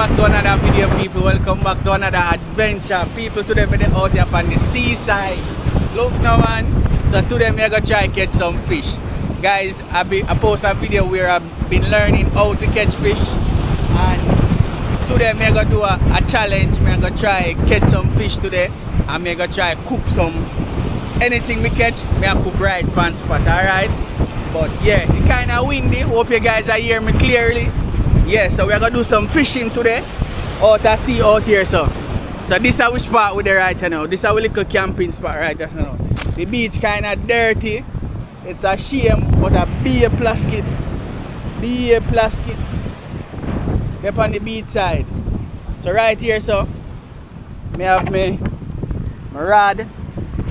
back to another video, people. Welcome back to another adventure. People, today we're out here on the seaside. Look now, man. So today we're going to try to catch some fish. Guys, I post a video where I've been learning how to catch fish. And today we're going to do a challenge. We're going to try to catch some fish today. And we're going to try to cook some. Anything we catch, we're going to cook right from spot, alright? But yeah, it's kind of windy. Hope you guys are hearing me clearly. Yeah, so we're gonna do some fishing today out at sea out here. So this is our spot with the right now. This is our little camping spot right now. The beach kind of dirty. It's a shame, but a be plastic up on the beach side. So right here, so I have my rod,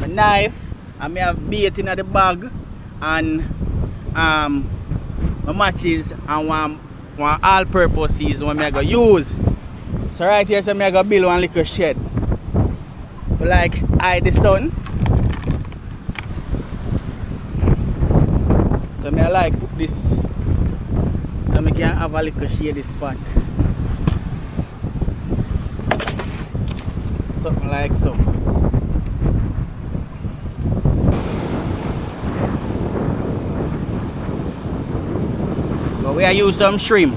my knife, and I have bait in the bag, and my matches, and one all-purpose season what I'm going to use. So right here, so I'm going to build one little shed for like hide the sun. So I like put this so I can have a little shady spot. Something like so. But we are use some shrimp.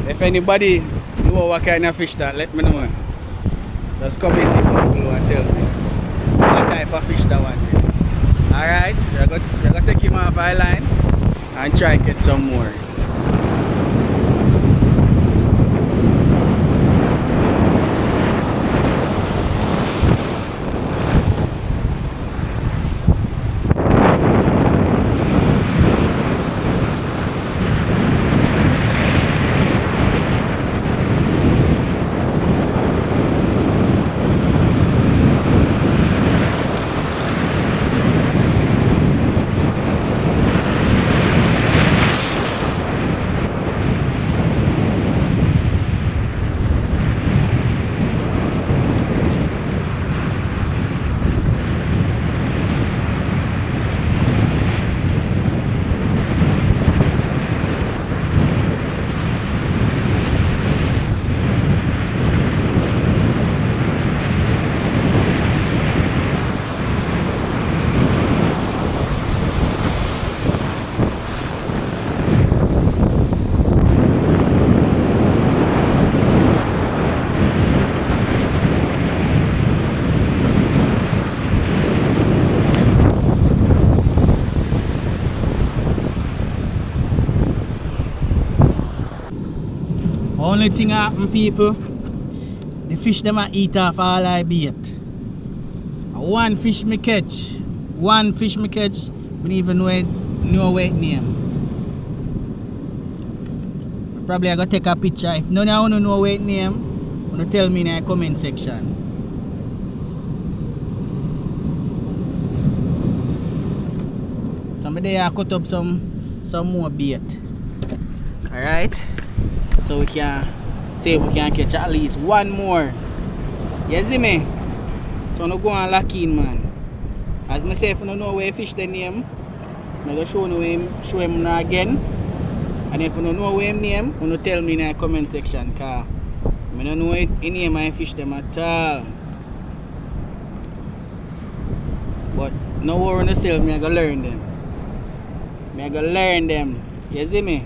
If anybody know what kind of fish that, let me know. Just comment it down below and tell me what type type of fish that one. Alright, we're going to take him off our line and try to get some more. Only thing happen, people, the fish them a eat off all I bait. One fish me catch, me don't even know it name. Probably I gotta take a picture. If none of you know what name, you tell me in the comment section. Somebody I cut up some more bait. Alright? So we can see if we can catch at least one more. You see me? So no go and lock in, man. As I say, if you don't know where fish the name, I'm going to show him again. And if you don't know where him name, you tell me in the comment section, because I don't know any name I fish them at all. But no worry on yourself, I'm going to learn them. I'm going to learn them. You see me?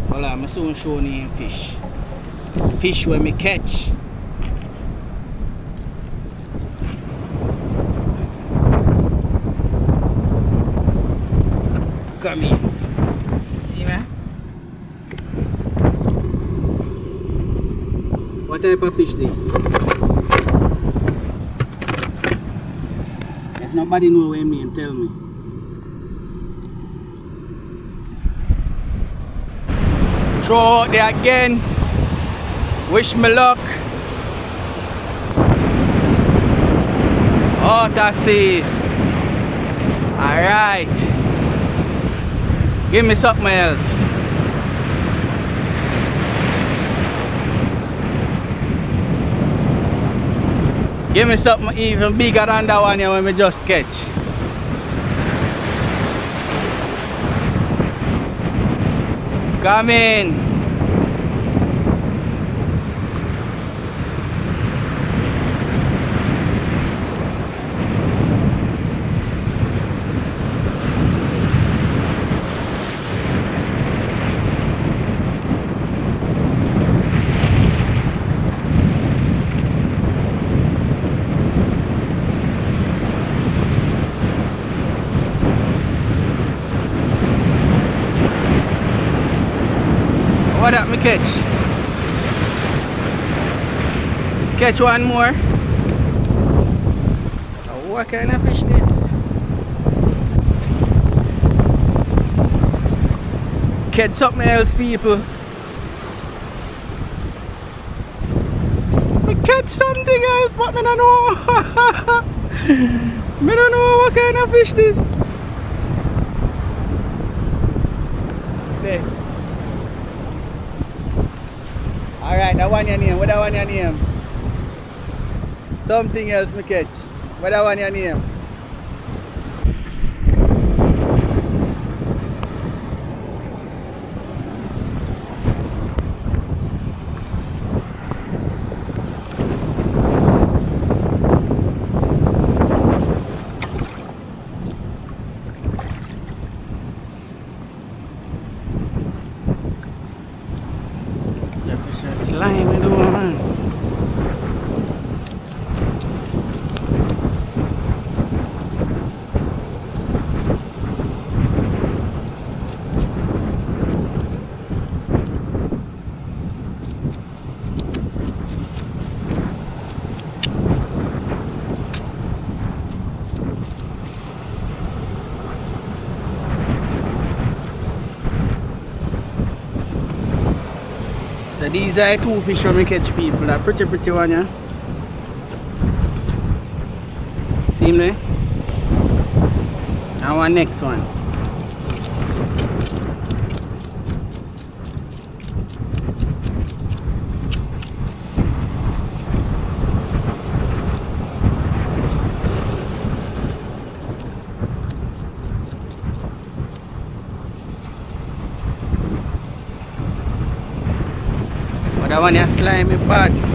Well, I'm soon showing you fish. Fish when me catch. Come in. See me? What type of fish this? If nobody know what I mean, tell me. Throw out there again. Wish me luck. Out of sea. Alright. Give me something else. Give me something even bigger than that one here when we just catch. Come in. What up, me catch? Catch one more. Oh, what kind of fish this? Catch something else, people. Me catch something else, but me don't know. Me don't know what kind of fish this. There. Alright, that one your name. What that one your name? Something else me catch. What that one your name? Slime in the one. So these are two fish when we catch people. A pretty one, yeah. See me? Now our next one. But that one is slimy bad.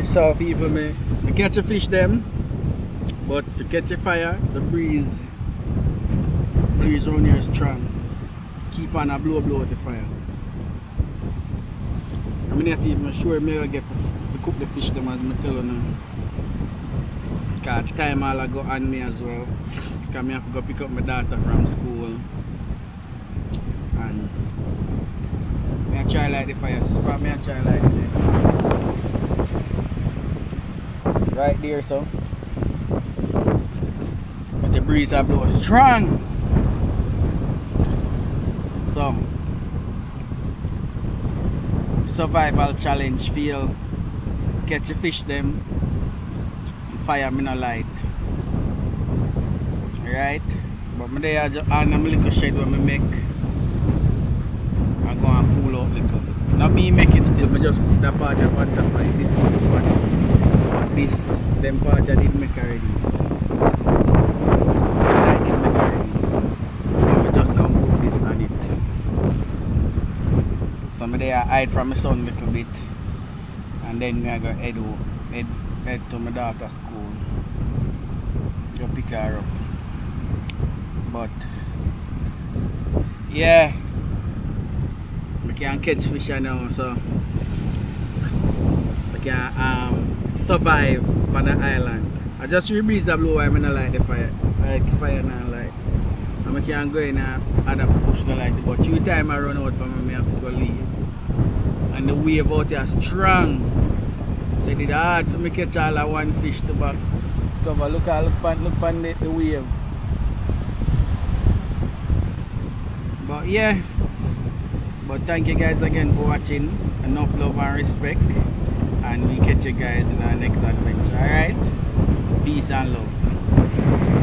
So people may catch a fish them, but if you catch a fire, the breeze around here is strong. Keep on a blow out the fire. I'm not even sure me I get to cook the fish them as I tell you now. Because time all I go on me as well. Because I have to go pick up my daughter from school. And I try light the fire. Spot me I try light it. Right there, so. But the breeze I blow strong. So survival challenge feel. Catch a fish them. Fire me no light. Alright? But me there just on a little shed where me make. I go and cool out little. Not me make it still, me just put that part up on top of this part. But this, them part I did make already. This I did make already. But me just come put this on it. So me there hide from my son a little bit. And then me I go head to my daughter's school. Go pick her up. But yeah, we can catch fish now, so we can survive on the island. I just breeze the blow, I'm not like the fire. Like fire now light. And we can go in and other push the light. But 2 times I run out from me, I have to go leave. And the wave out here strong. So it hard for me to catch all that one fish to back. Discover, look on the wave. But yeah. But thank you guys again for watching. Enough love and respect. And we catch you guys in our next adventure. Alright? Peace and love.